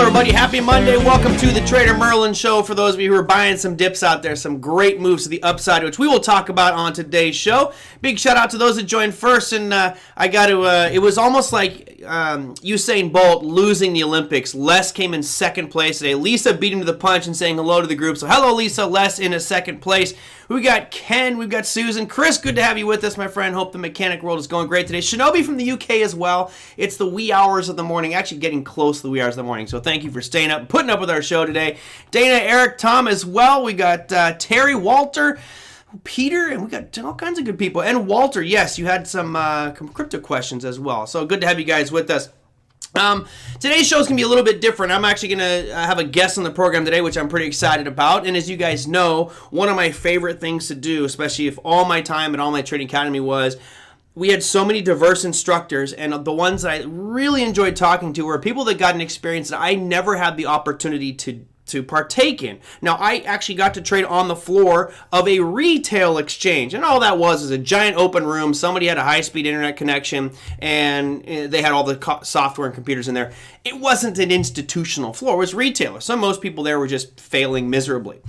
everybody. Happy Monday. Welcome to the TraderMerlin show. For those of you who are buying some dips out there, some great moves to the upside, which we will talk about on today's show. Big shout out to those that joined first. And I got to, it was almost like Usain Bolt losing the Olympics. Les came in second place today. Lisa beat him to the punch and saying hello to the group. So hello, Lisa. Les in a second place. We got Ken, we've got Susan. Chris, good to have you with us, my friend. Hope the mechanic world is going great today. Shinobi from the UK as well. It's the wee hours of the morning, actually getting close to the wee hours of the morning. So thank you for staying up and putting up with our show today. Dana, Eric, Tom as well. We got Terry, Walter, Peter, and we got all kinds of good people. And Walter, yes, you had some crypto questions as well. So good to have you guys with us. Today's show is going to be a little bit different. I'm actually going to have a guest on the program today, which I'm pretty excited about. And as you guys know, one of my favorite things to do, especially if all my time at All My Trading Academy was, we had so many diverse instructors, and the ones that I really enjoyed talking to were people that got an experience that I never had the opportunity to partake in. Now, I actually got to trade on the floor of a retail exchange, and all that was a giant open room. Somebody had a high-speed internet connection, and they had all the software and computers in there. It wasn't an institutional floor. It was retail. So most people there were just failing miserably.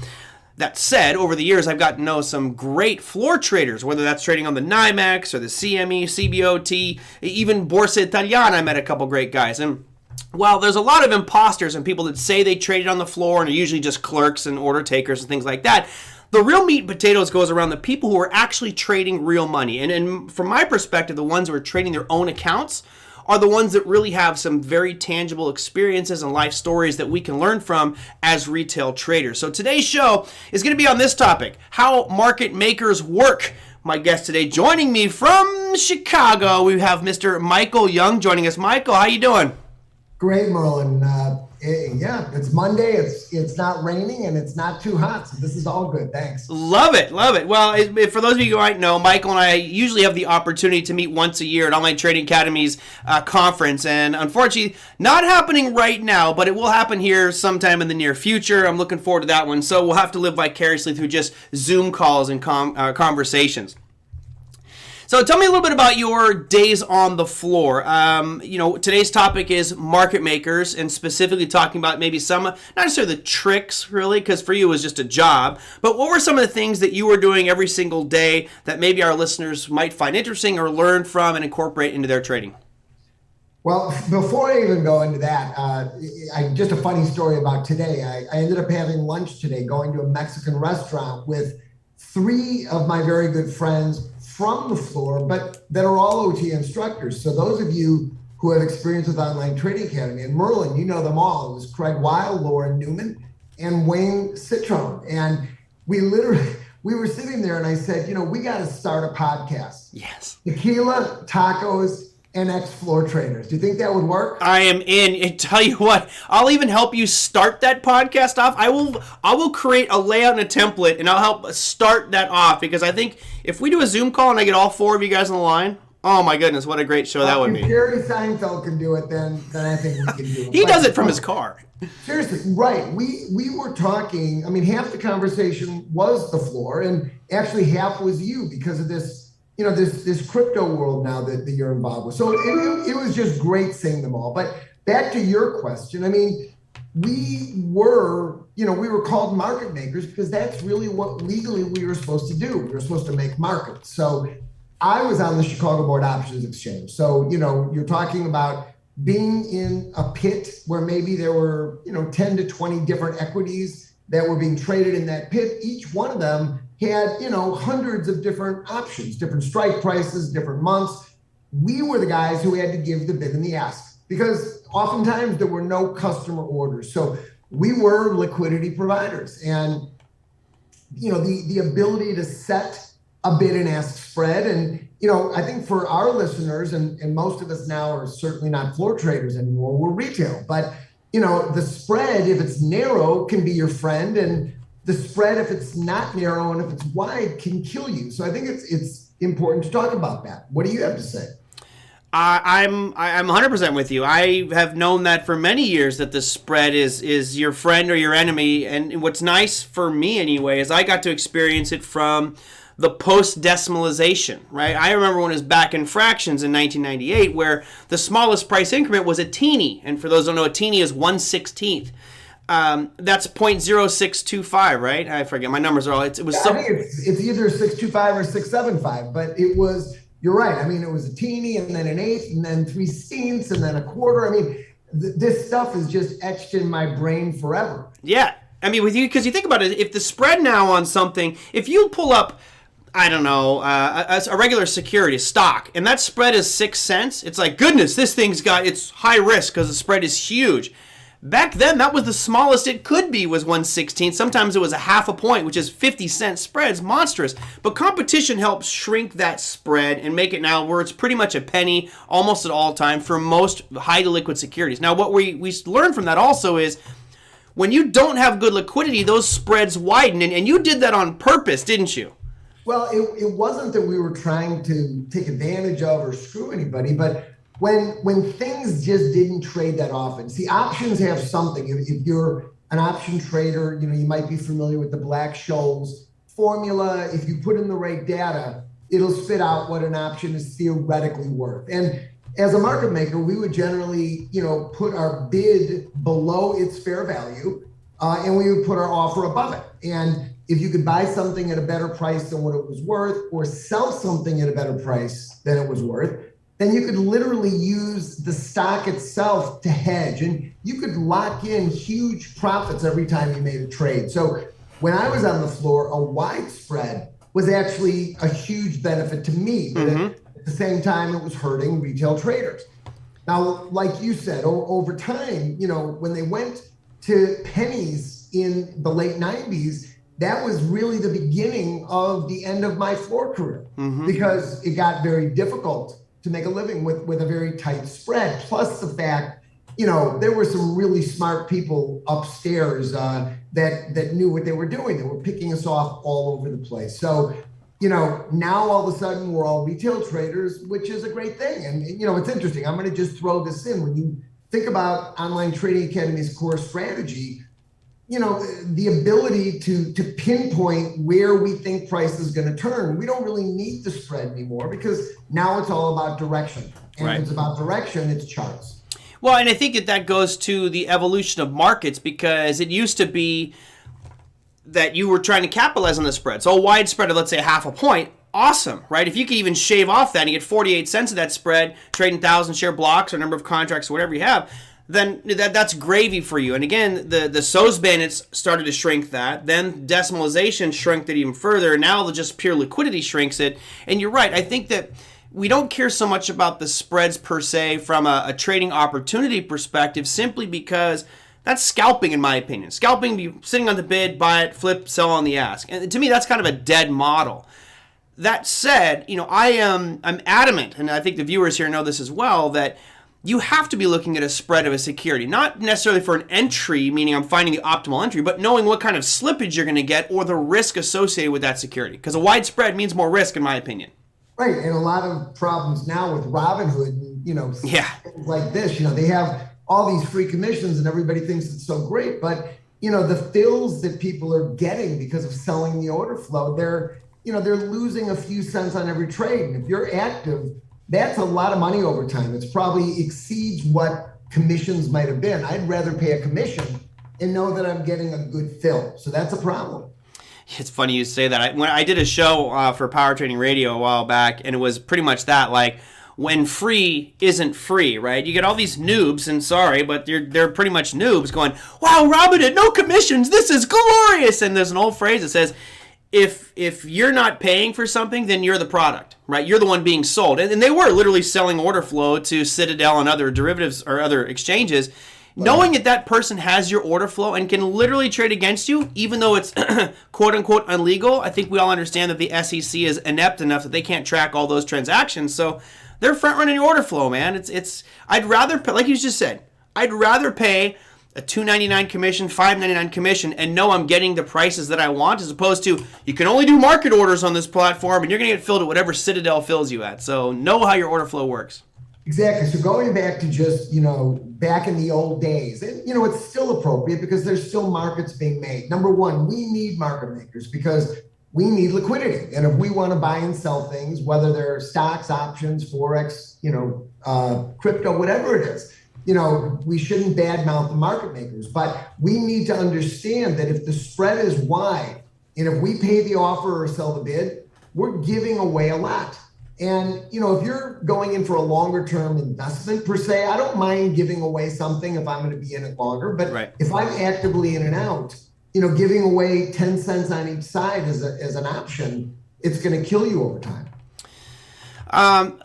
That said, over the years, I've gotten to know some great floor traders, whether that's trading on the NYMEX or the CME, CBOT, even Borsa Italiana. I met a couple great guys. And while there's a lot of imposters and people that say they traded on the floor and are usually just clerks and order takers and things like that, the real meat and potatoes goes around the people who are actually trading real money. And from my perspective, the ones who are trading their own accounts are the ones that really have some very tangible experiences and life stories that we can learn from as retail traders. So today's show is going to be on this topic, how market makers work. My guest today joining me from Chicago, we have Mr. Michael Young joining us. Michael, how you doing? Great, Merlin. Yeah, it's Monday. It's not raining and it's not too hot, so this is all good. Thanks. Love it, love it. Well, for those of you who might know, Michael and I usually have the opportunity to meet once a year at Online Trading Academy's conference, and unfortunately, not happening right now, but it will happen here sometime in the near future. I'm looking forward to that one. So we'll have to live vicariously through just Zoom calls and conversations. So tell me a little bit about your days on the floor. Today's topic is market makers, and specifically talking about maybe some, not necessarily the tricks really, because for you it was just a job, but what were some of the things that you were doing every single day that maybe our listeners might find interesting or learn from and incorporate into their trading? Well, before I even go into that, just a funny story about today. I ended up having lunch today, going to a Mexican restaurant with three of my very good friends from the floor, but that are all OT instructors. So those of you who have experience with Online Trading Academy, and Merlin, you know them all. It was Craig Weil, Lauren Newman, and Wayne Citrone. And we were sitting there and I said, we got to start a podcast. Yes. Tequila, tacos, and ex-floor traders. Do you think that would work? I am in. I tell you what, I'll even help you start that podcast off. I will create a layout and a template, and I'll help start that off, because I think if we do a Zoom call and I get all four of you guys on the line, oh my goodness, what a great show that would be. If Jerry Seinfeld can do it, then I think we can do it. He does it from his car. Seriously, right. We were talking, half the conversation was the floor, and actually half was you because of this this crypto world now that you're involved with. So it was just great seeing them all. But back to your question, we were called market makers because that's really what legally we were supposed to do. We were supposed to make markets. So I was on the Chicago Board Options Exchange. So, you're talking about being in a pit where maybe there were, 10 to 20 different equities that were being traded in that pit. Each one of them had, hundreds of different options, different strike prices, different months. We were the guys who had to give the bid and the ask because oftentimes there were no customer orders. So we were liquidity providers, and, the ability to set a bid and ask spread. And, I think for our listeners, and most of us now are certainly not floor traders anymore, we're retail, but the spread, if it's narrow, can be your friend, and the spread, if it's not narrow and if it's wide, can kill you. So I think it's important to talk about that. What do you have to say? I'm 100% with you. I have known that for many years, that the spread is your friend or your enemy. And what's nice for me anyway is I got to experience it from the post-decimalization, right? I remember when it was back in fractions in 1998 where the smallest price increment was a teeny. And for those who don't know, a teeny is 1/16th. That's 0.0625, right? I forget. My numbers are all... It was I think it's either 625 or 675, but it was... You're right. I mean, it was a teeny and then an eighth and then 3/16 and then a quarter. I mean, this stuff is just etched in my brain forever. Yeah. I mean, with you, because you think about it, if the spread now on something, if you pull up, I don't know, a regular security, a stock, and that spread is 6 cents, it's like, goodness, this thing's got, it's high risk because the spread is huge. Back then, that was the smallest it could be, was 1/16. Sometimes it was a half a point, which is 50-cent spreads, monstrous. But competition helps shrink that spread and make it now where it's pretty much a penny almost at all time for most highly liquid securities. Now, what we learned from that also is when you don't have good liquidity, those spreads widen. And you did that on purpose, didn't you? Well, it wasn't that we were trying to take advantage of or screw anybody, but when things just didn't trade that often. See, options have something. If you're an option trader, you might be familiar with the Black-Scholes formula. If you put in the right data, it'll spit out what an option is theoretically worth. And as a market maker, we would generally, put our bid below its fair value, and we would put our offer above it. And if you could buy something at a better price than what it was worth, or sell something at a better price than it was worth, then you could literally use the stock itself to hedge, and you could lock in huge profits every time you made a trade. So when I was on the floor, a wide spread was actually a huge benefit to me. But at the same time, it was hurting retail traders. Now, like you said, over time, when they went to pennies in the late 90s, that was really the beginning of the end of my floor career, because it got very difficult to make a living with a very tight spread. Plus the fact, there were some really smart people upstairs that knew what they were doing. They were picking us off all over the place. So, now all of a sudden we're all retail traders, which is a great thing. And it's interesting. I'm going to just throw this in. When you think about Online Trading Academy's core strategy, the ability to pinpoint where we think price is going to turn. We don't really need the spread anymore because now it's all about direction. And if it's about direction, it's charts. Well, and I think that goes to the evolution of markets, because it used to be that you were trying to capitalize on the spread. So a wide spread of, let's say, half a point, awesome, right? If you could even shave off that and you get 48 cents of that spread, trading 1,000 share blocks or number of contracts or whatever you have, then that's gravy for you. And again, the SOS bandits started to shrink that. Then decimalization shrank it even further. And now just pure liquidity shrinks it. And you're right. I think that we don't care so much about the spreads per se from a trading opportunity perspective, simply because that's scalping, in my opinion. Scalping, you sitting on the bid, buy it, flip, sell on the ask. And to me, that's kind of a dead model. That said, I'm adamant, and I think the viewers here know this as well, that you have to be looking at a spread of a security, not necessarily for an entry, meaning I'm finding the optimal entry, but knowing what kind of slippage you're going to get or the risk associated with that security. Because a wide spread means more risk, in my opinion. Right, and a lot of problems now with Robinhood, things like this. They have all these free commissions, and everybody thinks it's so great. But the fills that people are getting because of selling the order flow, they're losing a few cents on every trade. And if you're active, that's a lot of money over time. It's probably exceeds what commissions might have been. I'd rather pay a commission and know that I'm getting a good fill. So that's a problem. It's funny you say that. When I did a show for Power Trading Radio a while back, and it was pretty much that, like, when free isn't free, right? You get all these noobs, and sorry, but they're pretty much noobs going, wow, Robinhood, no commissions, this is glorious. And there's an old phrase that says, if you're not paying for something, then you're the product, right? You're the one being sold. And they were literally selling order flow to Citadel and other derivatives or other exchanges. Knowing that person has your order flow and can literally trade against you, even though it's quote-unquote illegal, I think we all understand that the SEC is inept enough that they can't track all those transactions. So they're front-running your order flow, man. I'd rather, like you just said, I'd rather pay a $2.99 commission, $5.99 commission, and know I'm getting the prices that I want, as opposed to you can only do market orders on this platform and you're going to get filled at whatever Citadel fills you at. So know how your order flow works. Exactly. So going back to just, back in the old days, and, it's still appropriate because there's still markets being made. Number one, we need market makers because we need liquidity. And if we want to buy and sell things, whether they're stocks, options, Forex, crypto, whatever it is, we shouldn't badmouth the market makers, but we need to understand that if the spread is wide and if we pay the offer or sell the bid, we're giving away a lot. And, if you're going in for a longer term investment per se, I don't mind giving away something if I'm going to be in it longer. But right. If I'm actively in and out, giving away 10 cents on each side as an option, it's going to kill you over time.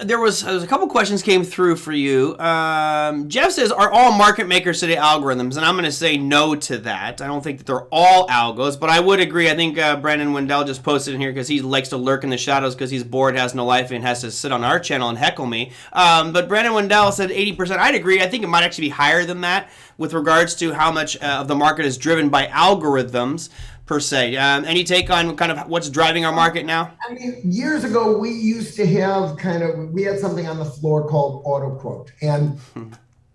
There was a couple questions came through for you. Jeff says, are all market makers today algorithms? And I'm going to say no to that. I don't think that they're all algos, but I would agree. I think Brandon Wendell just posted in here because he likes to lurk in the shadows because he's bored, has no life, and has to sit on our channel and heckle me. But Brandon Wendell said 80%. I'd agree. I think it might actually be higher than that with regards to how much of the market is driven by algorithms per se. Any take on kind of what's driving our market now? I mean, years ago, we used to have we had something on the floor called auto quote. And,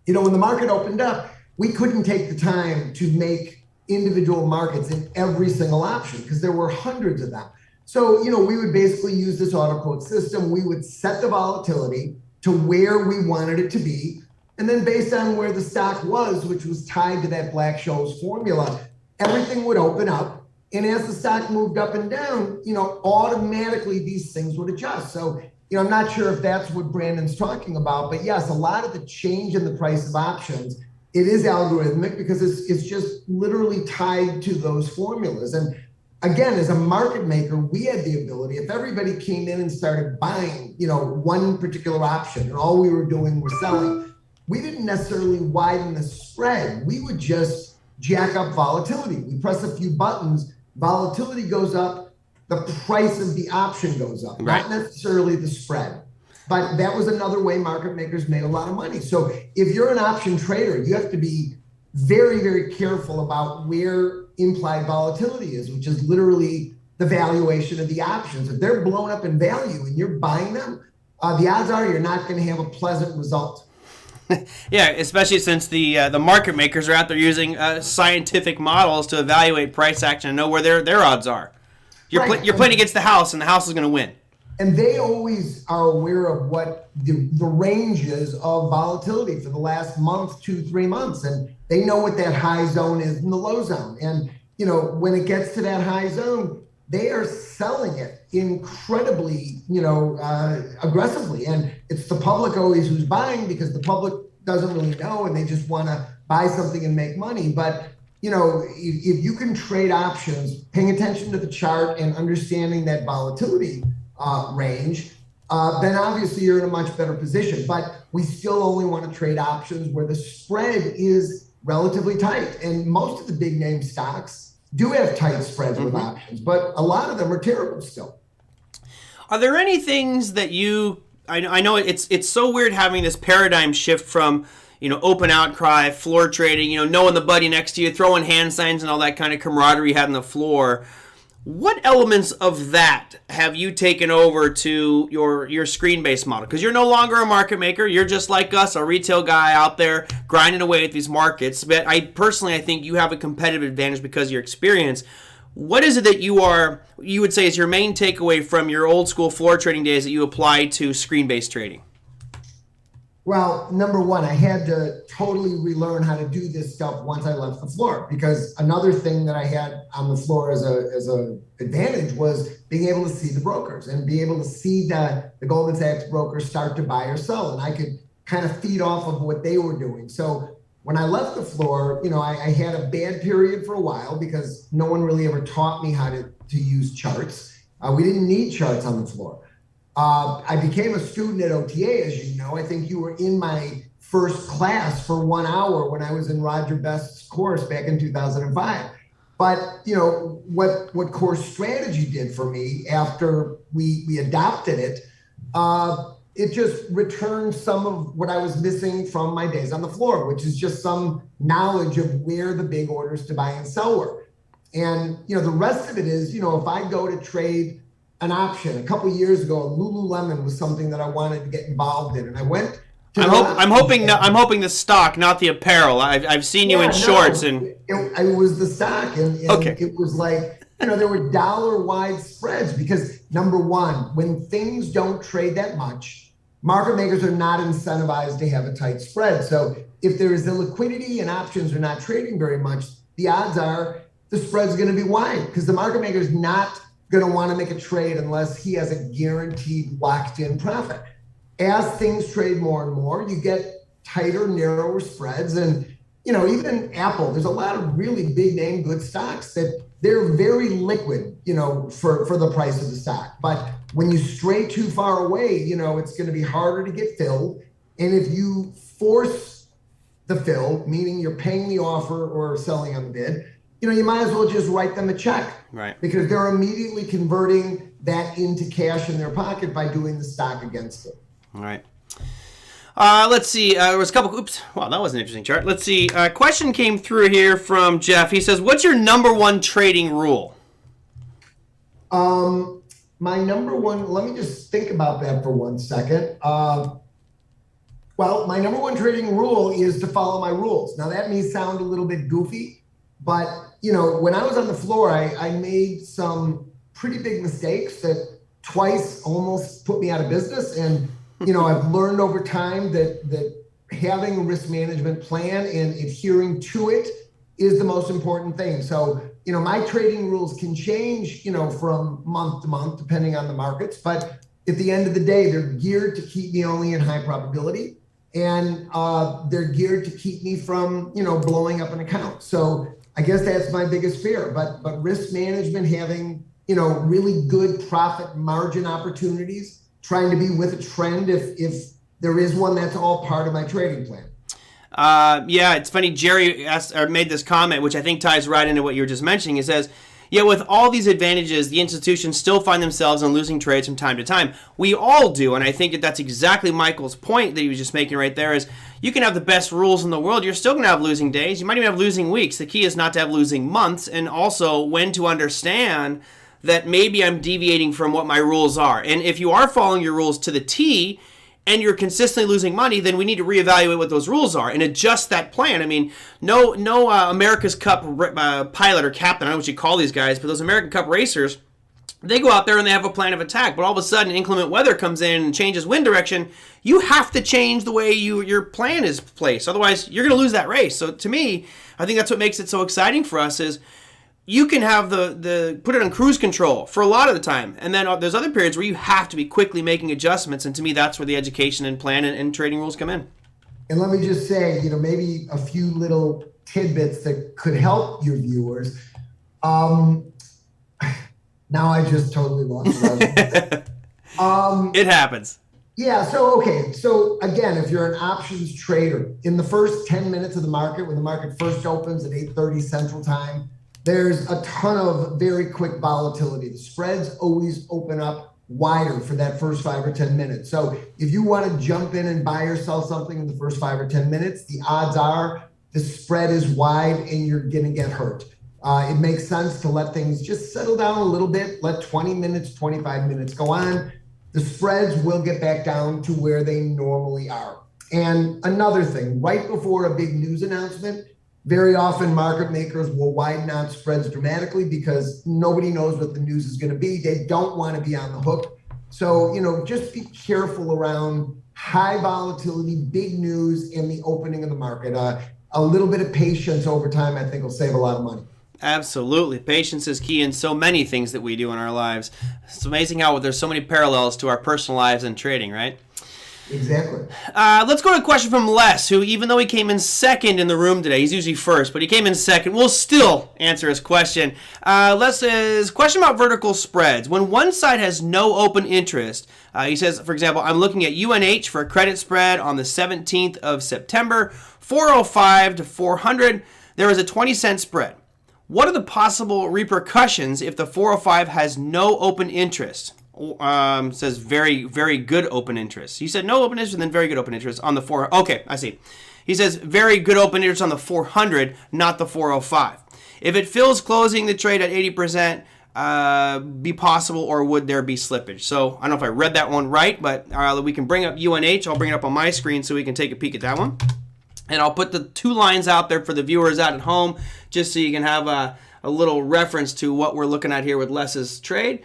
when the market opened up, we couldn't take the time to make individual markets in every single option because there were hundreds of them. So, we would basically use this auto quote system. We would set the volatility to where we wanted it to be. And then based on where the stock was, which was tied to that Black-Scholes formula, everything would open up. And as the stock moved up and down, automatically these things would adjust. So, I'm not sure if that's what Brandon's talking about, but yes, a lot of the change in the price of options, it is algorithmic because it's just literally tied to those formulas. And again, as a market maker, we had the ability, if everybody came in and started buying, one particular option and all we were doing was selling, we didn't necessarily widen the spread. We would just jack up volatility. We press a few buttons, volatility goes up, the price of the option goes up, right. Not necessarily the spread. But that was another way market makers made a lot of money. So if you're an option trader, you have to be very, very careful about where implied volatility is, which is literally the valuation of the options. If they're blown up in value and you're buying them, the odds are you're not going to have a pleasant result. Yeah, especially since the market makers are out there using scientific models to evaluate price action and know where their odds are. You're playing against the house, and the house is going to win. And they always are aware of what the range is of volatility for the last month, 2-3 months, and they know what that high zone is and the low zone. And when it gets to that high zone, they are selling it incredibly, aggressively. And it's the public always who's buying because the public doesn't really know and they just want to buy something and make money. But, if you can trade options, paying attention to the chart and understanding that volatility range, then obviously you're in a much better position. But we still only want to trade options where the spread is relatively tight. And most of the big name stocks do have tight spreads with options, but a lot of them are terrible still. Are there any things that I know it's so weird having this paradigm shift from, open outcry, floor trading, knowing the buddy next to you, throwing hand signs and all that kind of camaraderie you had on the floor. What elements of that have you taken over to your screen-based model? Because you're no longer a market maker. You're just like us, a retail guy out there grinding away at these markets. But I think you have a competitive advantage because of your experience. What is it that you would say is your main takeaway from your old school floor trading days that you apply to screen-based trading? Well, number one, I had to totally relearn how to do this stuff once I left the floor, because another thing that I had on the floor as a advantage was being able to see the brokers and be able to see the Goldman Sachs brokers start to buy or sell. And I could kind of feed off of what they were doing. So when I left the floor, I had a bad period for a while because no one really ever taught me how to use charts. We didn't need charts on the floor. I became a student at OTA, as you know. I think you were in my first class for 1 hour when I was in Roger Best's course back in 2005. But, what Core Strategy did for me after we adopted it, it just returned some of what I was missing from my days on the floor, which is just some knowledge of where the big orders to buy and sell were. And, the rest of it is, if I go to trade an option. A couple of years ago, Lululemon was something that I wanted to get involved in, and I went. I'm hoping the stock, not the apparel. I've seen you in shorts, and it was the stock, and okay. It was like there were dollar-wide spreads because, number one, when things don't trade that much, market makers are not incentivized to have a tight spread. So if there is illiquidity and options are not trading very much, the odds are the spread's going to be wide because the market maker is not going to want to make a trade unless he has a guaranteed locked-in profit. As things trade more and more, you get tighter, narrower spreads. And, even Apple, there's a lot of really big name good stocks that they're very liquid, for the price of the stock. But when you stray too far away, it's going to be harder to get filled. And if you force the fill, meaning you're paying the offer or selling on the bid, you might as well just write them a check. Right. Because they're immediately converting that into cash in their pocket by doing the stock against it. All right. Let's see. There was a couple. Oops. Wow, that was an interesting chart. Let's see. A question came through here from Jeff. He says, "What's your number one trading rule?" My number one. Let me just think about that for 1 second. Well, my number one trading rule is to follow my rules. Now that may sound a little bit goofy, but when I was on the floor, I made some pretty big mistakes that twice almost put me out of business. And I've learned over time that having a risk management plan and adhering to it is the most important thing. So, my trading rules can change, from month to month, depending on the markets. But at the end of the day, they're geared to keep me only in high probability. And they're geared to keep me from, blowing up an account. So I guess that's my biggest fear. But risk management, having, really good profit margin opportunities, trying to be with a trend if there is one, that's all part of my trading plan. Yeah, it's funny. Jerry made this comment, which I think ties right into what you were just mentioning. It says, "Yet with all these advantages, the institutions still find themselves in losing trades from time to time." We all do, and I think that's exactly Michael's point that he was just making right there. Is you can have the best rules in the world, you're still going to have losing days. You might even have losing weeks. The key is not to have losing months, and also when to understand that maybe I'm deviating from what my rules are. And if you are following your rules to the T and you're consistently losing money, then we need to reevaluate what those rules are and adjust that plan. I mean, no America's Cup pilot or captain, I don't know what you call these guys, but those American Cup racers, they go out there and they have a plan of attack. But all of a sudden, inclement weather comes in and changes wind direction. You have to change the way your plan is placed. Otherwise, you're going to lose that race. So to me, I think that's what makes it so exciting for us is you can have the put it on cruise control for a lot of the time. And then there's other periods where you have to be quickly making adjustments. And to me, that's where the education and plan and trading rules come in. And let me just say, maybe a few little tidbits that could help your viewers. Now I just totally lost it. It happens. Yeah. So again, if you're an options trader, in the first 10 minutes of the market, when the market first opens at 8:30 Central Time, there's a ton of very quick volatility. The spreads always open up wider for that first 5 or 10 minutes. So if you want to jump in and buy or sell something in the first 5 or 10 minutes, the odds are the spread is wide and you're going to get hurt. It makes sense to let things just settle down a little bit, let 20 minutes, 25 minutes go on. The spreads will get back down to where they normally are. And another thing, right before a big news announcement, very often market makers will widen out spreads dramatically because nobody knows what the news is going to be. They don't want to be on the hook. So, just be careful around high volatility, big news, and the opening of the market. A little bit of patience over time, I think, will save a lot of money. Absolutely. Patience is key in so many things that we do in our lives. It's amazing how there's so many parallels to our personal lives and trading, right? Exactly. Let's go to a question from Les, who, even though he came in second in the room today, he's usually first, but he came in second. We'll still answer his question. Les says, question about vertical spreads. When one side has no open interest, he says, for example, I'm looking at UNH for a credit spread on the 17th of September, 405 to 400. There is a 20-cent spread. What are the possible repercussions if the 405 has no open interest? Says very, very good open interest. He said no open interest and then very good open interest on the 4. Okay, I see. He says very good open interest on the 400, not the 405. If it fills closing the trade at 80%, be possible, or would there be slippage? So I don't know if I read that one right, but we can bring up UNH. I'll bring it up on my screen so we can take a peek at that one. And I'll put the two lines out there for the viewers out at home, just so you can have a little reference to what we're looking at here with Les's trade.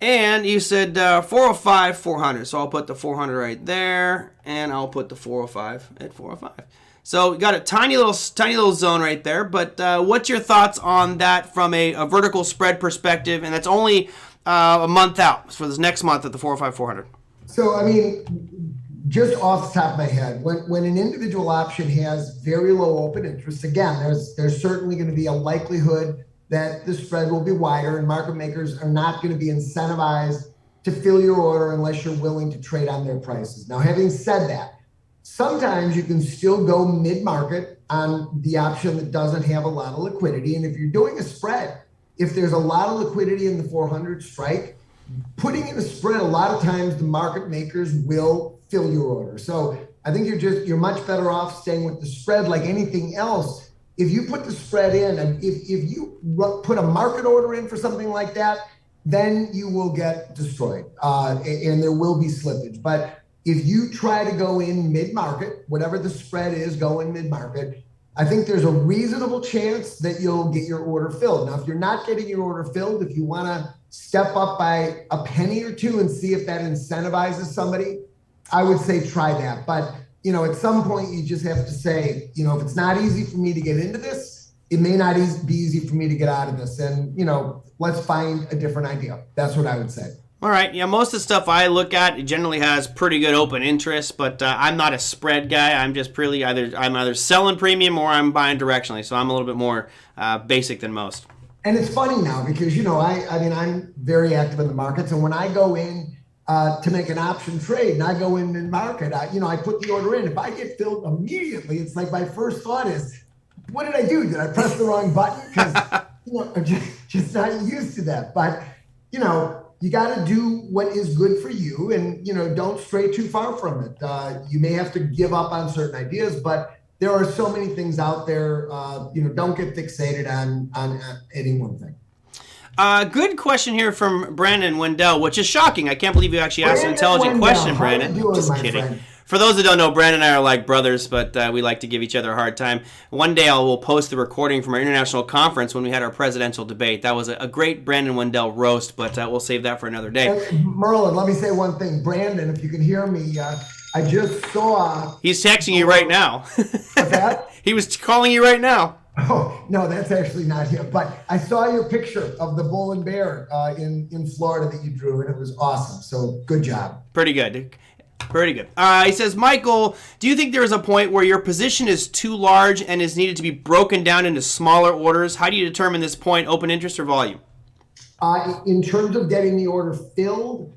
And you said 405, 400. So I'll put the 400 right there, and I'll put the 405 at 405. So we got a tiny little zone right there. But what's your thoughts on that from a vertical spread perspective? And that's only a month out for this next month at the 405, 400. So, I mean, just off the top of my head, when an individual option has very low open interest, again, there's certainly going to be a likelihood that the spread will be wider, and market makers are not going to be incentivized to fill your order unless you're willing to trade on their prices. Now, having said that, sometimes you can still go mid-market on the option that doesn't have a lot of liquidity. And if you're doing a spread, if there's a lot of liquidity in the 400 strike, putting in a spread, a lot of times the market makers will fill your order. So I think you're much better off staying with the spread. Like anything else, if you put the spread in, and if you put a market order in for something like that, then you will get destroyed and there will be slippage. But if you try to go in mid-market, whatever the spread is, go in mid-market, I think there's a reasonable chance that you'll get your order filled. Now, if you're not getting your order filled, if you want to step up by a penny or two and see if that incentivizes somebody, I would say try that. But at some point, you just have to say, if it's not easy for me to get into this, it may not be easy for me to get out of this. And, let's find a different idea. That's what I would say. All right. Yeah, most of the stuff I look at, it generally has pretty good open interest, but I'm not a spread guy. I'm just really I'm either selling premium or I'm buying directionally. So I'm a little bit more basic than most. And it's funny now because, I'm very active in the markets. And when I go in to make an option trade and I go in market, I put the order in. If I get filled immediately, it's like my first thought is, what did I do? Did I press the wrong button? Because, I'm just not used to that. But, you got to do what is good for you and, don't stray too far from it. You may have to give up on certain ideas, but there are so many things out there. Don't get fixated on any one thing. Good question here from Brandon Wendell, which is shocking. I can't believe you actually asked an intelligent question, Brandon. Just kidding. Friend? For those that don't know, Brandon and I are like brothers, but we like to give each other a hard time. One day we'll post the recording from our international conference when we had our presidential debate. That was a great Brandon Wendell roast, but we'll save that for another day. Merlin, let me say one thing. Brandon, if you can hear me, I just saw... He's texting you right now. What's that? He was calling you right now. Oh, no, that's actually not him. But I saw your picture of the bull and bear in Florida that you drew, and it was awesome. So good job. Pretty good. Pretty good. He says, Michael, do you think there is a point where your position is too large and is needed to be broken down into smaller orders? How do you determine this point, open interest or volume? In terms of getting the order filled,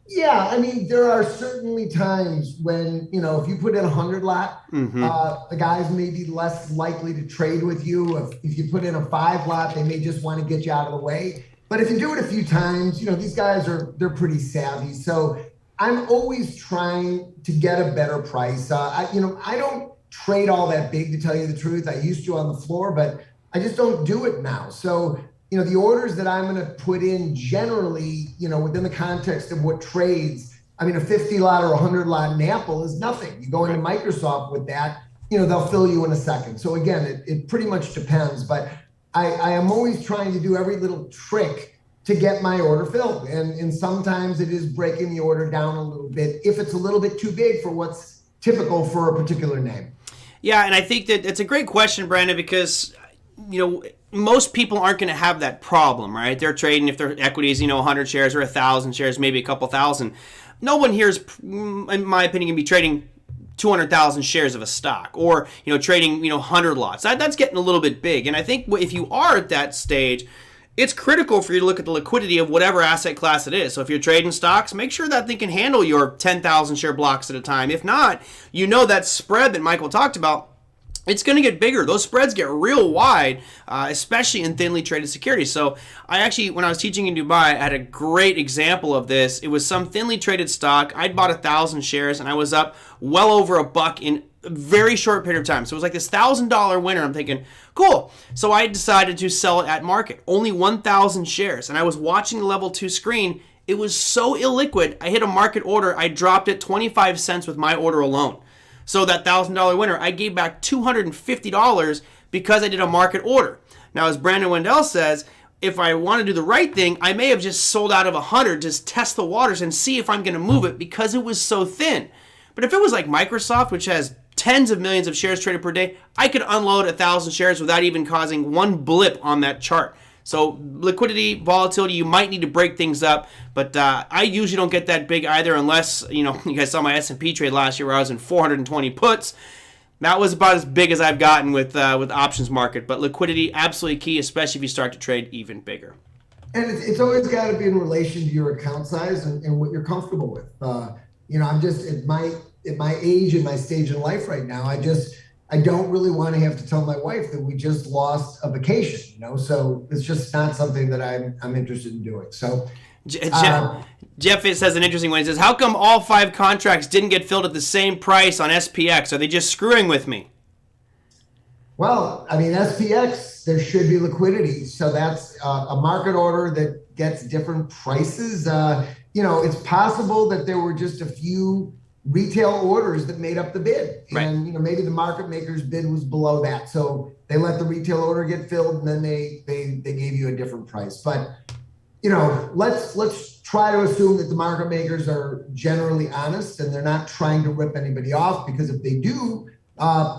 yeah, there are certainly times when, if you put in 100 lot, the guys may be less likely to trade with you. If you put in a 5 lot, they may just want to get you out of the way. But if you do it a few times, these guys they're pretty savvy. So I'm always trying to get a better price. I don't trade all that big, to tell you the truth. I used to on the floor, but I just don't do it now. So, the orders that I'm going to put in generally, within the context of what trades, a 50 lot or 100 lot in Apple is nothing. You go into Microsoft with that, they'll fill you in a second. So again, it pretty much depends, but I am always trying to do every little trick to get my order filled. And sometimes it is breaking the order down a little bit if it's a little bit too big for what's typical for a particular name. Yeah, and I think that it's a great question, Brandon, because, most people aren't going to have that problem, right? They're trading, if their equity is, 100 shares or 1,000 shares, maybe a couple thousand. No one here is, in my opinion, going to be trading 200,000 shares of a stock or, trading, 100 lots. That's getting a little bit big. And I think if you are at that stage, it's critical for you to look at the liquidity of whatever asset class it is. So if you're trading stocks, make sure that thing can handle your 10,000 share blocks at a time. If not, that spread that Michael talked about, it's going to get bigger. Those spreads get real wide, especially in thinly traded securities. So I actually, when I was teaching in Dubai, I had a great example of this. It was some thinly traded stock. I'd bought 1,000 shares and I was up well over $1 in a very short period of time. So it was like this $1,000 winner. I'm thinking, cool. So I decided to sell it at market, only 1,000 shares. And I was watching the level 2 screen. It was so illiquid. I hit a market order. I dropped it 25 cents with my order alone. So that $1,000 winner, I gave back $250 because I did a market order. Now, as Brandon Wendell says, if I want to do the right thing, I may have just sold out of 100, just test the waters and see if I'm going to move it because it was so thin. But if it was like Microsoft, which has tens of millions of shares traded per day, I could unload 1,000 shares without even causing one blip on that chart. So liquidity, volatility, you might need to break things up, but I usually don't get that big either unless, you guys saw my S&P trade last year where I was in 420 puts. That was about as big as I've gotten with options market, but liquidity, absolutely key, especially if you start to trade even bigger. And it's always got to be in relation to your account size and what you're comfortable with. I'm just at my age and my stage in life right now, I don't really want to have to tell my wife that we just lost a vacation, so it's just not something that I'm interested in doing. So Jeff says an interesting one. He says, how come all 5 contracts didn't get filled at the same price on SPX? Are they just screwing with me? Well, SPX, there should be liquidity. So that's a market order that gets different prices. It's possible that there were just a few retail orders that made up the bid. Right. And, maybe the market maker's bid was below that. So they let the retail order get filled and then they gave you a different price. But, let's try to assume that the market makers are generally honest and they're not trying to rip anybody off, because if they do,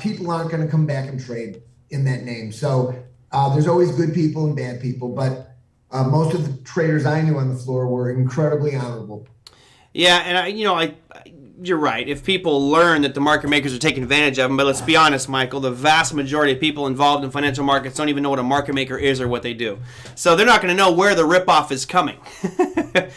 people aren't going to come back and trade in that name. So there's always good people and bad people, but most of the traders I knew on the floor were incredibly honorable. Yeah, and you're right. If people learn that the market makers are taking advantage of them, but let's be honest, Michael, the vast majority of people involved in financial markets don't even know what a market maker is or what they do. So they're not going to know where the ripoff is coming.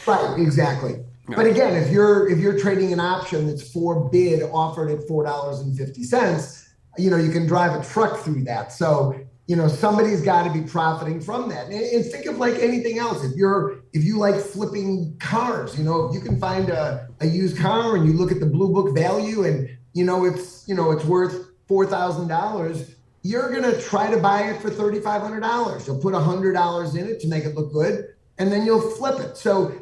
Right, exactly. Right. But again, if you're trading an option that's for bid offered at $4.50, you can drive a truck through that. So somebody's got to be profiting from that. And think of like anything else. If you like flipping cars, if you can find a used car and you look at the blue book value and it's worth $4,000, you're gonna try to buy it for $3,500. You'll put $100 in it to make it look good, and then you'll flip it. So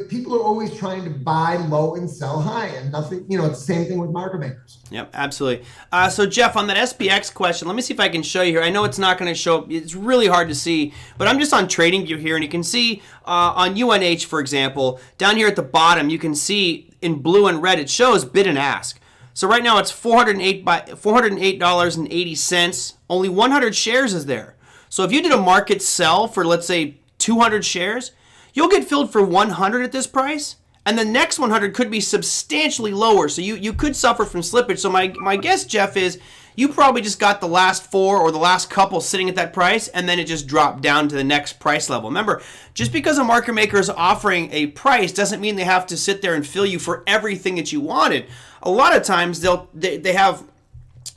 people are always trying to buy low and sell high, and nothing, it's the same thing with market makers. Yep, absolutely. So Jeff, on that SPX question, let me see if I can show you here. I know it's not going to show up. It's really hard to see, but I'm just on TradingView here, and you can see on UNH, for example, down here at the bottom, you can see in blue and red, it shows bid and ask. So right now it's $408.80. Only 100 shares is there. So if you did a market sell for, let's say, 200 shares, you'll get filled for 100 at this price, and the next 100 could be substantially lower. So you could suffer from slippage. So my guess, Jeff, is you probably just got the last 4 or the last couple sitting at that price, and then it just dropped down to the next price level. Remember, just because a market maker is offering a price doesn't mean they have to sit there and fill you for everything that you wanted. A lot of times they have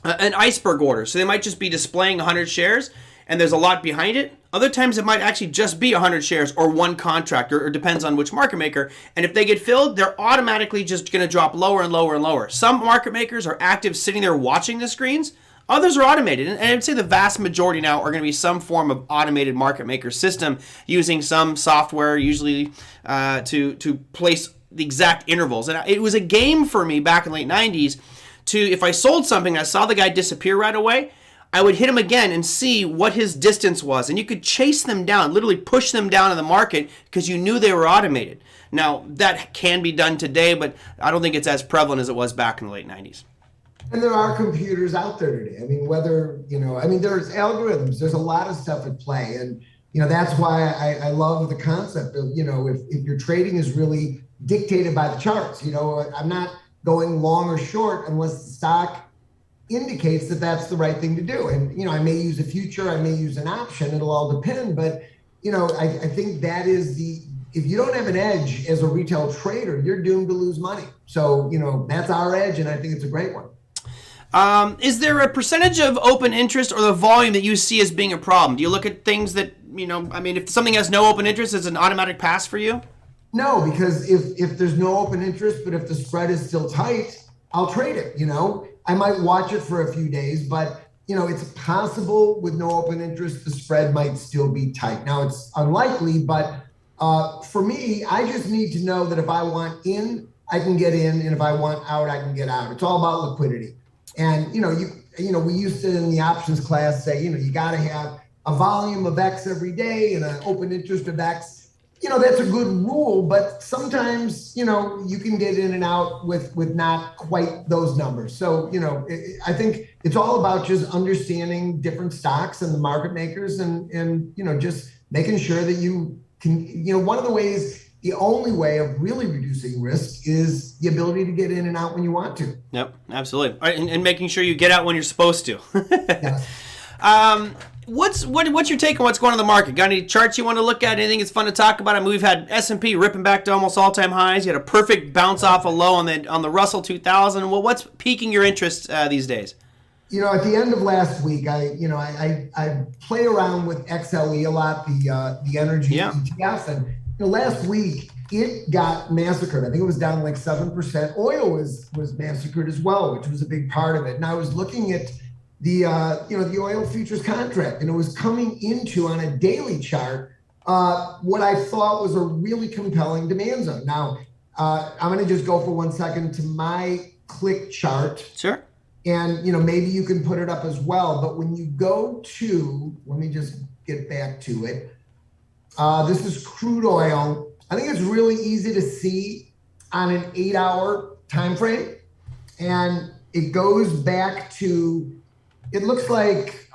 an iceberg order. So they might just be displaying 100 shares, and there's a lot behind it. Other times it might actually just be 100 shares or one contract, or depends on which market maker. And if they get filled, they're automatically just going to drop lower and lower and lower. Some market makers are active sitting there watching the screens. Others are automated. And I'd say the vast majority now are going to be some form of automated market maker system using some software, usually to place the exact intervals. And it was a game for me back in the late 90s if I sold something, I saw the guy disappear right away, I would hit him again and see what his distance was. And you could chase them down, literally push them down in the market because you knew they were automated. Now, that can be done today, but I don't think it's as prevalent as it was back in the late 90s. And there are computers out there today. There's algorithms. There's a lot of stuff at play. And, that's why I love the concept of, if your trading is really dictated by the charts. I'm not going long or short unless the stock indicates that that's the right thing to do. And, I may use a future, I may use an option, it'll all depend. But, I think that is if you don't have an edge as a retail trader, you're doomed to lose money. So, that's our edge, and I think it's a great one. Is there a percentage of open interest or the volume that you see as being a problem? Do you look at things that, if something has no open interest, it's an automatic pass for you? No, because if there's no open interest, but if the spread is still tight, I'll trade it, I might watch it for a few days, but it's possible with no open interest, the spread might still be tight. Now it's unlikely, but for me, I just need to know that if I want in, I can get in, and if I want out, I can get out. It's all about liquidity. And we used to in the options class say, you got to have a volume of X every day and an open interest of X. That's a good rule, but sometimes, you can get in and out with not quite those numbers. So, I think it's all about just understanding different stocks and the market makers and just making sure that you can, one of the only way of really reducing risk is the ability to get in and out when you want to. Yep, absolutely. All right, and making sure you get out when you're supposed to. Yes. What's your take on what's going on in the market? Got any charts you want to look at? Anything that's fun to talk about? I mean, we've had S&P ripping back to almost all-time highs. You had a perfect bounce off a low on the Russell 2000. Well, what's piquing your interest these days? At the end of last week, I play around with XLE a lot, the energy ETF, and last week it got massacred. I think it was down like 7%. Oil was massacred as well, which was a big part of it. And I was looking at the oil futures contract, and it was coming into on a daily chart what I thought was a really compelling demand zone. Now, I'm going to just go for 1 second to my CliK chart. Sure. And maybe you can put it up as well. But when you go to, let me just get back to it. This is crude oil. I think it's really easy to see on an 8-hour time frame, and it goes back to. It looks like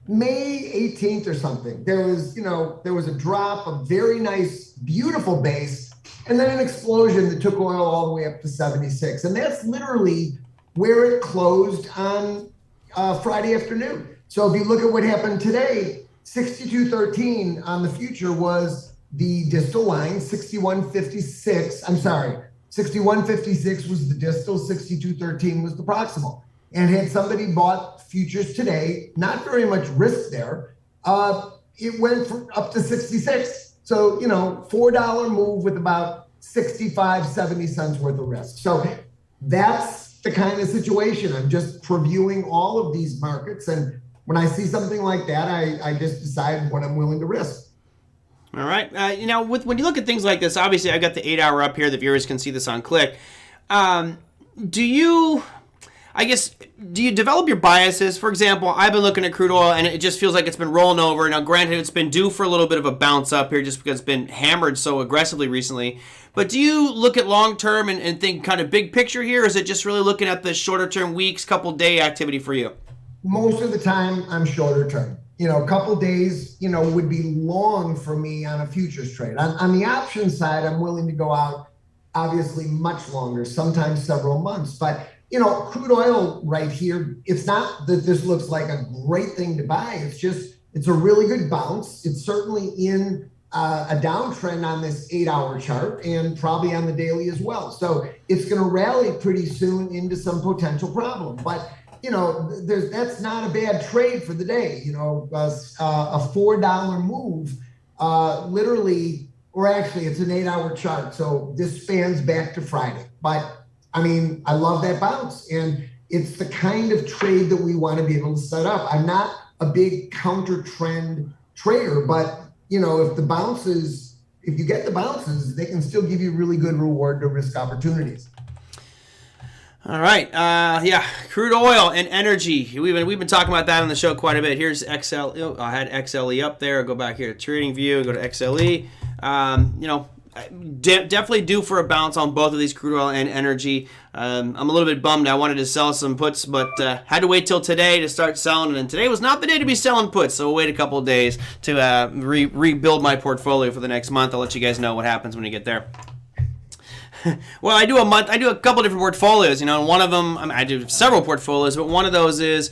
May 18th or something. There was a drop, a very nice, beautiful base, and then an explosion that took oil all the way up to 76. And that's literally where it closed on Friday afternoon. So if you look at what happened today, 62.13 on the future was the distal line, 61.56 was the distal, 62.13 was the proximal. And had somebody bought futures today, not very much risk there, it went up to 66. So, $4 move with about 65, 70 cents worth of risk. So that's the kind of situation. I'm just previewing all of these markets. And when I see something like that, I just decide what I'm willing to risk. All right. When you look at things like this, obviously I got the 8-hour up here. The viewers can see this on CliK. Do you develop your biases? For example, I've been looking at crude oil and it just feels like it's been rolling over. Now, granted, it's been due for a little bit of a bounce up here just because it's been hammered so aggressively recently. But do you look at long term and think kind of big picture here? Or is it just really looking at the shorter term weeks, couple day activity for you? Most of the time, I'm shorter term. A couple days, would be long for me on a futures trade. On the option side, I'm willing to go out, obviously, much longer, sometimes several months. But crude oil right here, it's not that this looks like a great thing to buy. It's a really good bounce. It's certainly in a downtrend on this 8-hour chart and probably on the daily as well. So it's going to rally pretty soon into some potential problem. But, that's not a bad trade for the day. A $4 move, literally, or actually it's an 8-hour chart. So this spans back to Friday. But I love that bounce, and it's the kind of trade that we want to be able to set up. I'm not a big counter trend trader, but if you get the bounces, they can still give you really good reward to risk opportunities. All right, crude oil and energy. We've been talking about that on the show quite a bit. Here's XL. I had XLE up there. I'll go back here to TradingView. Go to XLE. Definitely due for a bounce on both of these, crude oil and energy. I'm a little bit bummed. I wanted to sell some puts, but had to wait till today to start selling. And today was not the day to be selling puts, so we'll wait a couple of days to rebuild my portfolio for the next month. I'll let you guys know what happens when you get there. Well, I do a couple different portfolios. One of them, I do several portfolios, but one of those is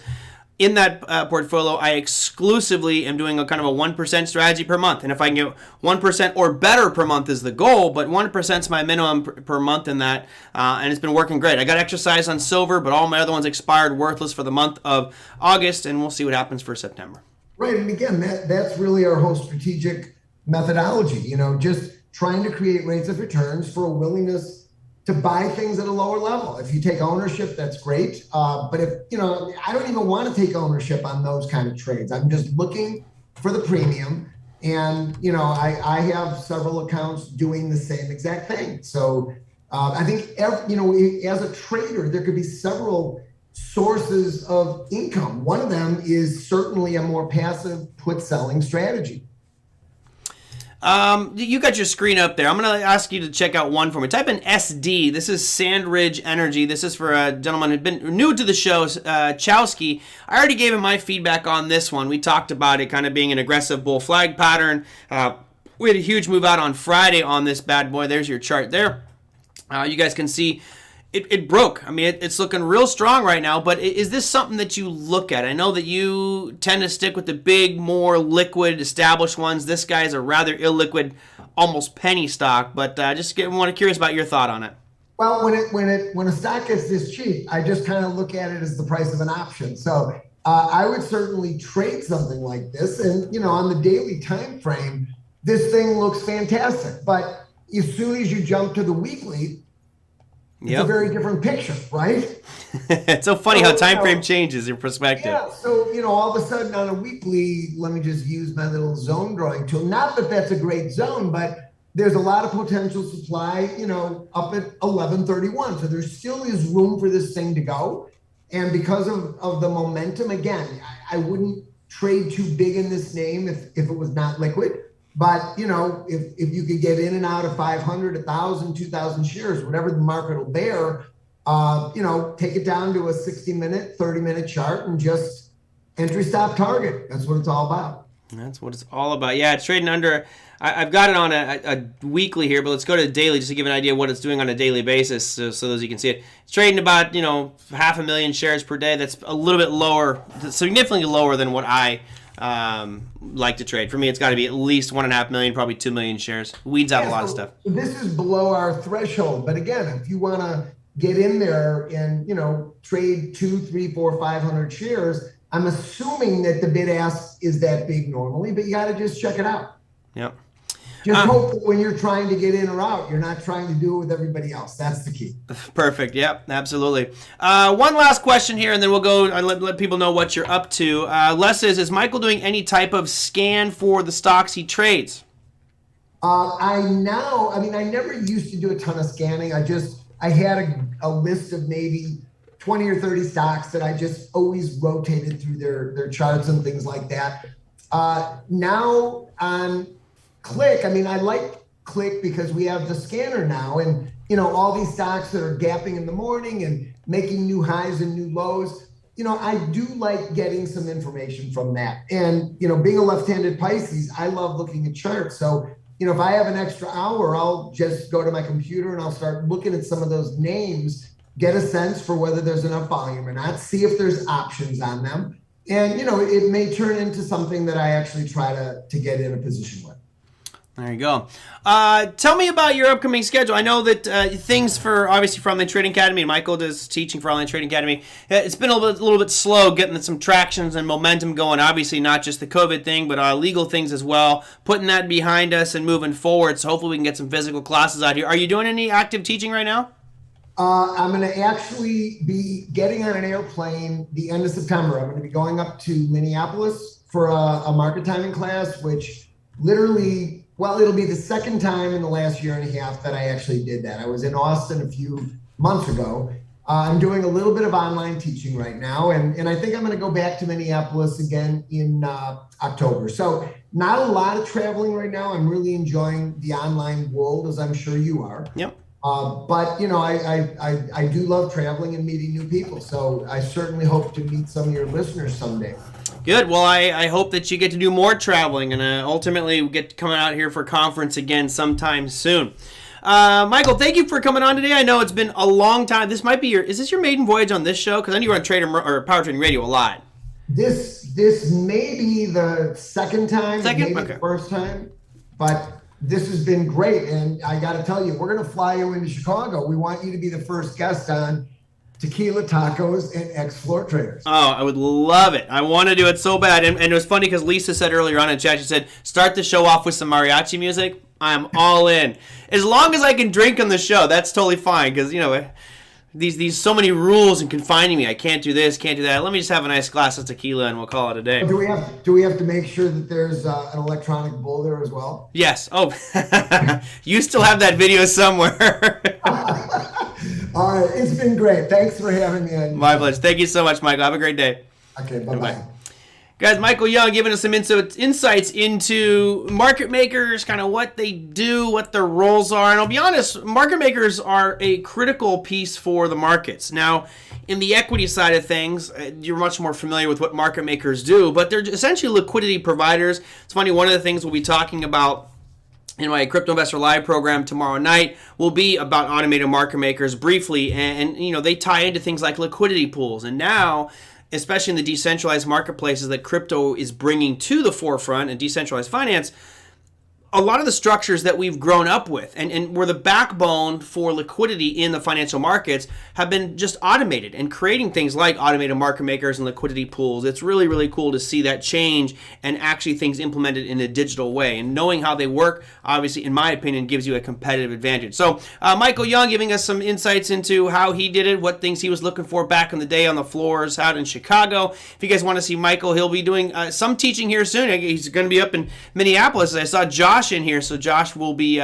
in that portfolio, I exclusively am doing a kind of a 1% strategy per month. And if I can get 1% or better per month is the goal, but 1% is my minimum per month in that, and it's been working great. I got exercise on silver, but all my other ones expired worthless for the month of August, and we'll see what happens for September. Right, and again, that's really our whole strategic methodology, just trying to create rates of returns for a willingness to buy things at a lower level. If you take ownership, that's great. But if, I don't even want to take ownership on those kind of trades. I'm just looking for the premium. And, I have several accounts doing the same exact thing. So I think, as a trader, there could be several sources of income. One of them is certainly a more passive put selling strategy. You got your screen up there. I'm going to ask you to check out one for me. Type in SD. This is Sandridge Energy. This is for a gentleman who's been new to the show, Chowski. I already gave him my feedback on this one. We talked about it kind of being an aggressive bull flag pattern. We had a huge move out on Friday on this bad boy. There's your chart there. You guys can see it broke. I mean, it's looking real strong right now, but is this something that you look at? I know that you tend to stick with the big, more liquid, established ones. This guy's a rather illiquid, almost penny stock, but curious about your thought on it. Well, when a stock gets this cheap, I just kind of look at it as the price of an option. So I would certainly trade something like this, and on the daily time frame, this thing looks fantastic. But as soon as you jump to the weekly, it's a very different picture, right? It's so funny how time frame changes your perspective. Yeah, so all of a sudden on a weekly, let me just use my little zone drawing tool. Not that that's a great zone, but there's a lot of potential supply, up at 1131. So there still is room for this thing to go. And because of the momentum, again, I wouldn't trade too big in this name if it was not liquid. But, if you could get in and out of 500, 1,000, 2,000 shares, whatever the market will bear, take it down to a 60-minute, 30-minute chart and just entry stop target. That's what it's all about. That's what it's all about. Yeah, it's trading under. I've got it on a weekly here, but let's go to daily just to give an idea of what it's doing on a daily basis so those you can see it. It's trading about, 500,000 shares per day. That's a little bit lower, significantly lower than what I like to trade. For me, it's got to be at least 1.5 million, probably 2 million shares. Weeds out a lot of stuff. This is below our threshold. But again, if you want to get in there and, trade 2, 3, 4, 500 shares, I'm assuming that the bid ask is that big normally, but you got to just check it out. Yep. Just hope that when you're trying to get in or out, you're not trying to do it with everybody else. That's the key. Perfect. Yep, absolutely. One last question here, and then we'll go and let people know what you're up to. Les is Michael doing any type of scan for the stocks he trades? I never used to do a ton of scanning. I had a list of maybe 20 or 30 stocks that I just always rotated through their charts and things like that. Now on CliK, I like CliK because we have the scanner now, and all these stocks that are gapping in the morning and making new highs and new lows. I do like getting some information from that. And being a left-handed Pisces, I love looking at charts. So if I have an extra hour, I'll just go to my computer and I'll start looking at some of those names, get a sense for whether there's enough volume or not, see if there's options on them. And it may turn into something that I actually try to get in a position with. There you go. Tell me about your upcoming schedule. I know that things obviously for Online Trading Academy, Michael does teaching for Online Trading Academy. It's been a little bit slow getting some tractions and momentum going. Obviously, not just the COVID thing, but legal things as well. Putting that behind us and moving forward. So hopefully we can get some physical classes out here. Are you doing any active teaching right now? I'm going to actually be getting on an airplane the end of September. I'm going to be going up to Minneapolis for a market timing class, which literally, it'll be the second time in the last year and a half that I actually did that. I was in Austin a few months ago. I'm doing a little bit of online teaching right now, and I think I'm going to go back to Minneapolis again in October. So not a lot of traveling right now. I'm really enjoying the online world, as I'm sure you are. Yep. But I do love traveling and meeting new people. So I certainly hope to meet some of your listeners someday. Good. Well, I hope that you get to do more traveling and ultimately get coming out here for a conference again sometime soon. Michael, thank you for coming on today. I know it's been a long time. This might be is this your maiden voyage on this show? Because I know you were on Power Trading Radio a lot. This may be the second time, maybe the first time, but this has been great. And I got to tell you, we're going to fly you into Chicago. We want you to be the first guest on Tequila, Tacos, and Ex-Floor Traders. Oh, I would love it. I want to do it so bad. And it was funny because Lisa said earlier on in chat, she said, start the show off with some mariachi music. I'm all in. As long as I can drink on the show, that's totally fine. Because, these so many rules and confining me. I can't do this, can't do that. Let me just have a nice glass of tequila and we'll call it a day. Do we have to make sure that there's an electronic bowl there as well? Yes. Oh, you still have that video somewhere. All right, it's been great. Thanks for having me on. My pleasure. Thank you so much, Michael. Have a great day. Okay, bye-bye. Guys, Michael Young giving us some insights into market makers, kind of what they do, what their roles are. And I'll be honest, market makers are a critical piece for the markets. Now, in the equity side of things, you're much more familiar with what market makers do, but they're essentially liquidity providers. It's funny, one of the things we'll be talking about in my Crypto Investor Live program tomorrow night will be about automated market makers briefly, and you know, they tie into things like liquidity pools. And now, especially in the decentralized marketplaces that crypto is bringing to the forefront and decentralized finance, a lot of the structures that we've grown up with and were the backbone for liquidity in the financial markets have been just automated and creating things like automated market makers and liquidity pools. It's really, really cool to see that change and actually things implemented in a digital way. And knowing how they work, obviously, in my opinion, gives you a competitive advantage. So Michael Young giving us some insights into how he did it, what things he was looking for back in the day on the floors out in Chicago. If you guys want to see Michael, he'll be doing some teaching here soon. He's going to be up in Minneapolis. I saw Josh in here, so Josh will be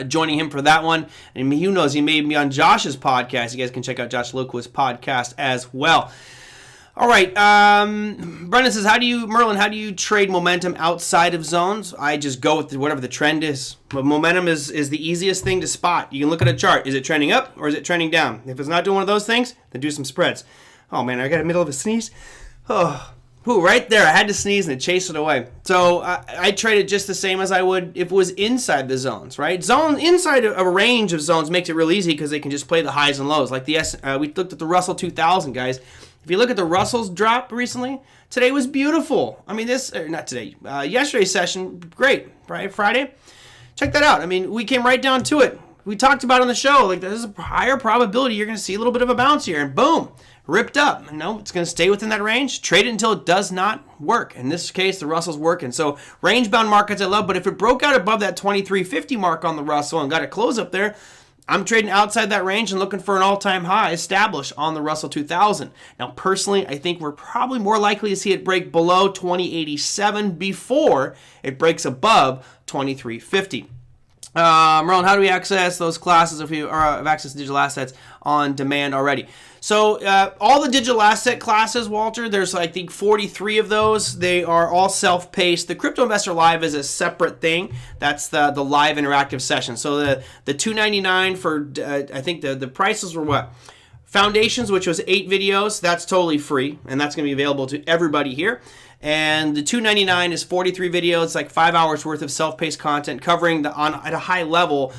joining him for that one. And who knows, he may be on Josh's podcast. You guys can check out Josh Loquist's podcast as well. All right, Brendan says, Merlin, how do you trade momentum outside of zones? I just go with whatever the trend is. But momentum is the easiest thing to spot. You can look at a chart. Is it trending up or is it trending down? If it's not doing one of those things, then do some spreads. Oh man, I got in the middle of a sneeze. Oh. Ooh, right there, I had to sneeze and it chased it away. So I trade it just the same as I would if it was inside the zones, right? Inside a range of zones makes it real easy because they can just play the highs and lows. Like we looked at the Russell 2000, guys. If you look at the Russell's drop recently, today was beautiful. I mean, not today, yesterday's session, great, right? Friday. Check that out. I mean, we came right down to it. We talked about on the show, like there's a higher probability you're going to see a little bit of a bounce here, and boom. Ripped up. No, it's going to stay within that range. Trade it until it does not work. In this case, the Russell's working. So range-bound markets I love, but if it broke out above that 2350 mark on the Russell and got a close up there, I'm trading outside that range and looking for an all-time high established on the Russell 2000. Now, personally, I think we're probably more likely to see it break below 2087 before it breaks above 2350. Merlin, how do we access those classes if you have access to digital assets on demand already? So all the digital asset classes, Walter, there's I think 43 of those. They are all self-paced. The Crypto Investor Live is a separate thing. That's the live interactive session. So the $299 for I think the prices were what? Foundations, which was 8 videos, that's totally free, and that's going to be available to everybody here. And the $299 is 43 videos. It's like 5 hours worth of self-paced content covering at a high level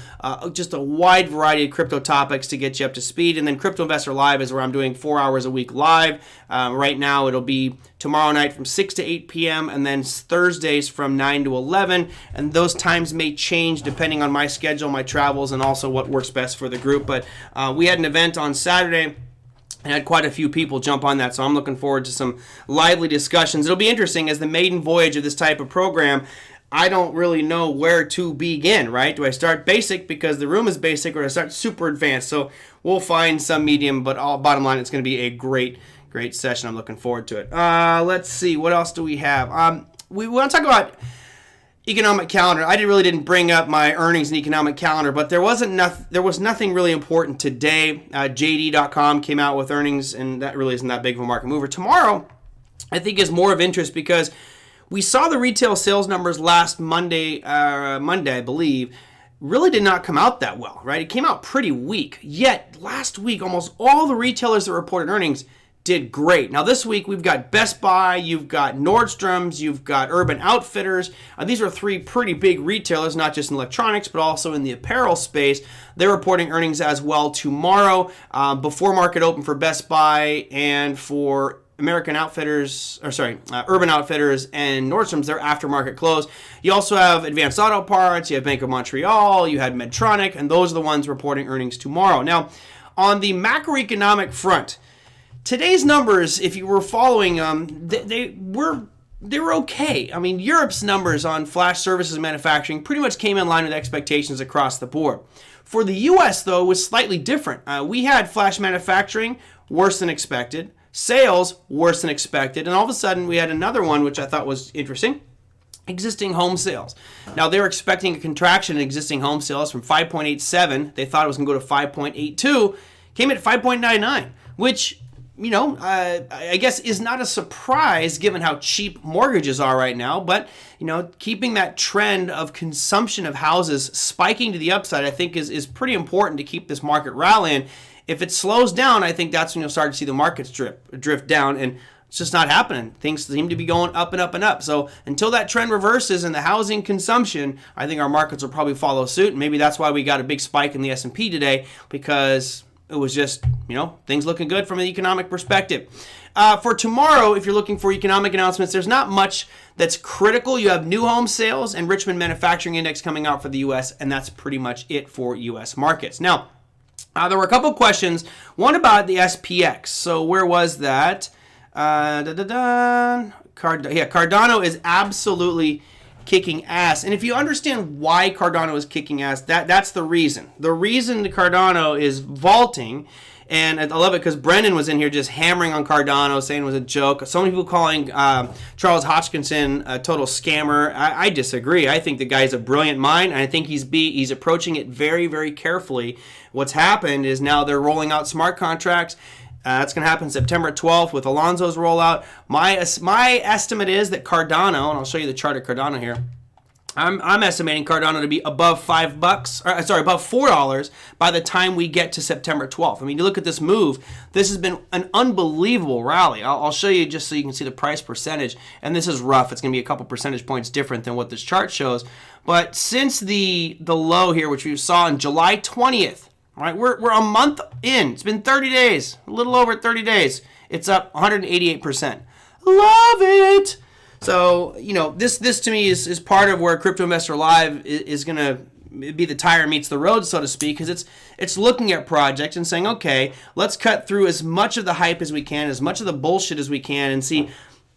just a wide variety of crypto topics to get you up to speed. And then Crypto Investor Live is where I'm doing 4 hours a week live. Right now it'll be tomorrow night from 6 to 8 p.m. and then Thursdays from 9 to 11. And those times may change depending on my schedule, my travels, and also what works best for the group. But we had an event on Saturday. I had quite a few people jump on that, so I'm looking forward to some lively discussions. It'll be interesting as the maiden voyage of this type of program. I don't really know where to begin, right? Do I start basic because the room is basic, or do I start super advanced? So we'll find some medium, but bottom line, it's going to be a great session. I'm looking forward to it. Let's see, what else do we have? We want to talk about economic calendar. I really didn't bring up my earnings and economic calendar, but there was nothing really important today. JD.com came out with earnings, and that really isn't that big of a market mover. Tomorrow, I think, is more of interest because we saw the retail sales numbers last Monday, I believe, really did not come out that well, right? It came out pretty weak. Yet, last week, almost all the retailers that reported earnings did great. Now this week we've got Best Buy, you've got Nordstrom's, you've got Urban Outfitters. These are 3 pretty big retailers, not just in electronics, but also in the apparel space. They're reporting earnings as well tomorrow, before market open for Best Buy and for Urban Outfitters and Nordstrom's, their aftermarket close. You also have Advanced Auto Parts, you have Bank of Montreal, you had Medtronic, and those are the ones reporting earnings tomorrow. Now, on the macroeconomic front, today's numbers, if you were following them, they were okay. I mean, Europe's numbers on flash services manufacturing pretty much came in line with expectations across the board. For the U.S., though, it was slightly different. We had flash manufacturing worse than expected, sales worse than expected, and all of a sudden we had another one, which I thought was interesting. existing home sales. Now, they were expecting a contraction in existing home sales from 5.87. They thought it was going to go to 5.82. Came in at 5.99, which, I guess is not a surprise given how cheap mortgages are right now. But, keeping that trend of consumption of houses spiking to the upside, I think is pretty important to keep this market rallying. If it slows down, I think that's when you'll start to see the markets drift down, and it's just not happening. Things seem to be going up and up and up. So until that trend reverses in the housing consumption, I think our markets will probably follow suit. And maybe that's why we got a big spike in the S&P today, because it was just, things looking good from an economic perspective. For tomorrow, if you're looking for economic announcements, there's not much that's critical. You have new home sales and Richmond Manufacturing Index coming out for the U.S., and that's pretty much it for U.S. markets. Now, there were a couple questions. One about the SPX. So where was that? Cardano is absolutely kicking ass. And if you understand why Cardano is kicking ass, that's the reason. The reason the Cardano is vaulting, and I love it because Brendan was in here just hammering on Cardano, saying it was a joke. So many people calling Charles Hoskinson a total scammer. I disagree. I think the guy's a brilliant mind, and I think he's approaching it very, very carefully. What's happened is now they're rolling out smart contracts. That's going to happen September 12th with Alonso's rollout. My estimate is that Cardano, and I'll show you the chart of Cardano here. I'm estimating Cardano to be above above $4 by the time we get to September 12th. I mean, you look at this move. This has been an unbelievable rally. I'll show you just so you can see the price percentage. And this is rough. It's going to be a couple percentage points different than what this chart shows. But since the low here, which we saw on July 20th, all right, we're a month in. It's been 30 days, a little over 30 days. It's up 188%. Love it. So, this to me is part of where Crypto Investor Live is going to be the tire meets the road, so to speak, because it's looking at projects and saying, okay, let's cut through as much of the hype as we can, as much of the bullshit as we can, and see,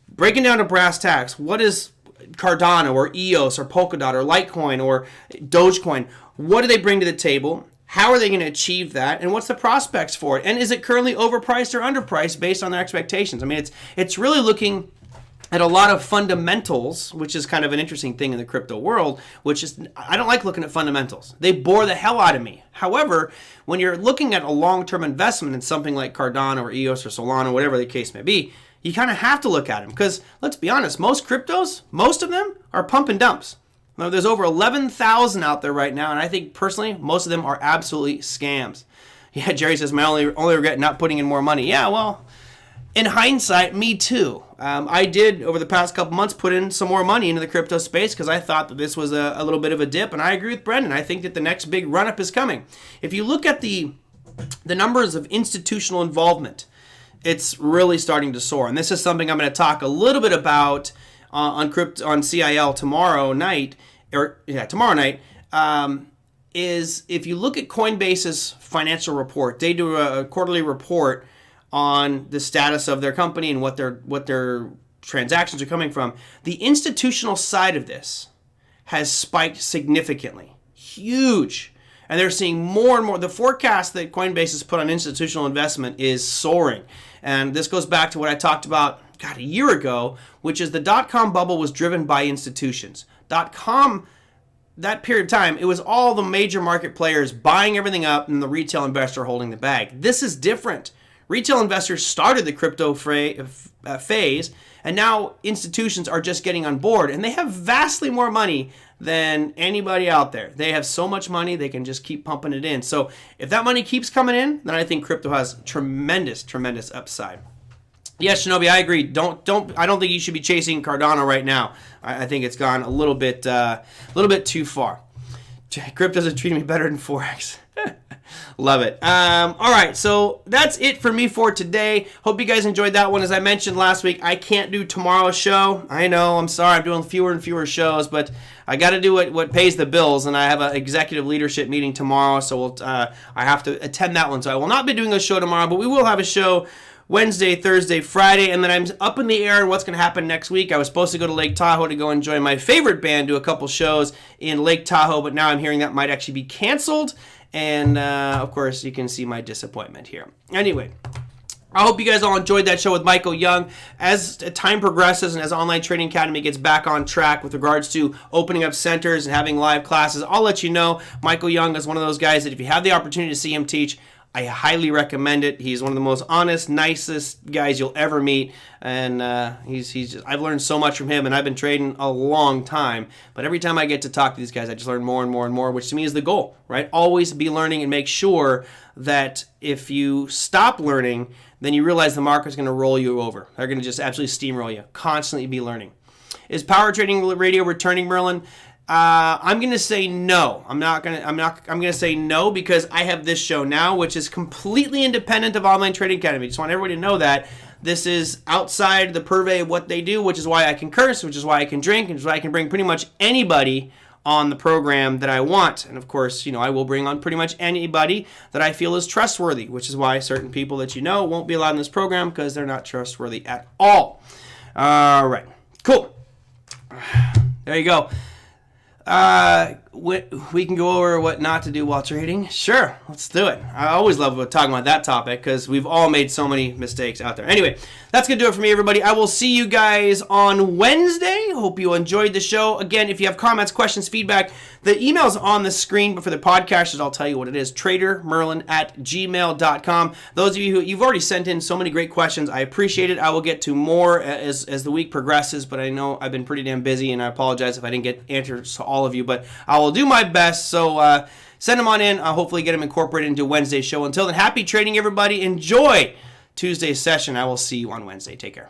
breaking down to brass tacks, what is Cardano or EOS or Polkadot or Litecoin or Dogecoin? What do they bring to the table? How are they going to achieve that? And what's the prospects for it? And is it currently overpriced or underpriced based on their expectations? I mean, it's really looking at a lot of fundamentals, which is kind of an interesting thing in the crypto world, which is, I don't like looking at fundamentals. They bore the hell out of me. However, when you're looking at a long-term investment in something like Cardano or EOS or Solana, whatever the case may be, you kind of have to look at them. Because let's be honest, most cryptos, most of them are pump and dumps. Now, there's over 11,000 out there right now, and I think personally, most of them are absolutely scams. Yeah, Jerry says, my only regret not putting in more money. Yeah, well, in hindsight, me too. I did, over the past couple months, put in some more money into the crypto space because I thought that this was a little bit of a dip, and I agree with Brendan. I think that the next big run-up is coming. If you look at the numbers of institutional involvement, it's really starting to soar, and this is something I'm going to talk a little bit about on CIL tomorrow night, is if you look at Coinbase's financial report, they do a quarterly report on the status of their company and what their transactions are coming from. The institutional side of this has spiked significantly, huge, and they're seeing more and more. The forecast that Coinbase has put on institutional investment is soaring, and this goes back to what I talked about a year ago, which is the dot-com bubble was driven by institutions. Dot-com, that period of time, it was all the major market players buying everything up and the retail investor holding the bag. This is different. Retail investors started the crypto phase, and now institutions are just getting on board, and they have vastly more money than anybody out there. They have so much money, they can just keep pumping it in. So if that money keeps coming in, then I think crypto has tremendous, tremendous upside. Yes, Shinobi, I agree. I don't think you should be chasing Cardano right now. I think it's gone a little bit too far. Cryptos are treating me better than Forex. Love it. All right, so that's it for me for today. Hope you guys enjoyed that one. As I mentioned last week, I can't do tomorrow's show. I know, I'm sorry, I'm doing fewer and fewer shows, but I got to do what pays the bills, and I have an executive leadership meeting tomorrow, so I have to attend that one. So I will not be doing a show tomorrow, but we will have a show Wednesday, Thursday, Friday, and then I'm up in the air on what's going to happen next week. I was supposed to go to Lake Tahoe to go enjoy my favorite band, do a couple shows in Lake Tahoe, but now I'm hearing that might actually be canceled, and of course, you can see my disappointment here. Anyway, I hope you guys all enjoyed that show with Michael Young. As time progresses and as Online Trading Academy gets back on track with regards to opening up centers and having live classes, I'll let you know. Michael Young is one of those guys that if you have the opportunity to see him teach, I highly recommend it. He's one of the most honest, nicest guys you'll ever meet, and I've learned so much from him, and I've been trading a long time. But every time I get to talk to these guys, I just learn more and more and more, which to me is the goal, right? Always be learning and make sure that if you stop learning, then you realize the market's going to roll you over. They're going to just absolutely steamroll you. Constantly be learning. Is Power Trading Radio returning, Merlin? I'm going to say no. I'm going to say no because I have this show now, which is completely independent of Online Trading Academy. Just want everybody to know that this is outside the purvey of what they do, which is why I can curse, which is why I can drink, which is why I can bring pretty much anybody on the program that I want. And of course, I will bring on pretty much anybody that I feel is trustworthy, which is why certain people that won't be allowed in this program because they're not trustworthy at all. All right. Cool. There you go. We can go over what not to do while trading. Sure, let's do it. I always love talking about that topic because we've all made so many mistakes out there. Anyway, that's going to do it for me, everybody. I will see you guys on Wednesday. Hope you enjoyed the show. Again, if you have comments, questions, feedback, the email's on the screen, but for the podcasters, I'll tell you what it is, TraderMerlin@gmail.com. Those of you you've already sent in so many great questions, I appreciate it. I will get to more as the week progresses, but I know I've been pretty damn busy, and I apologize if I didn't get answers to all of you, but I will do my best. So send them on in. I'll hopefully get them incorporated into Wednesday's show. Until then, happy trading, everybody. Enjoy Tuesday's session. I will see you on Wednesday. Take care.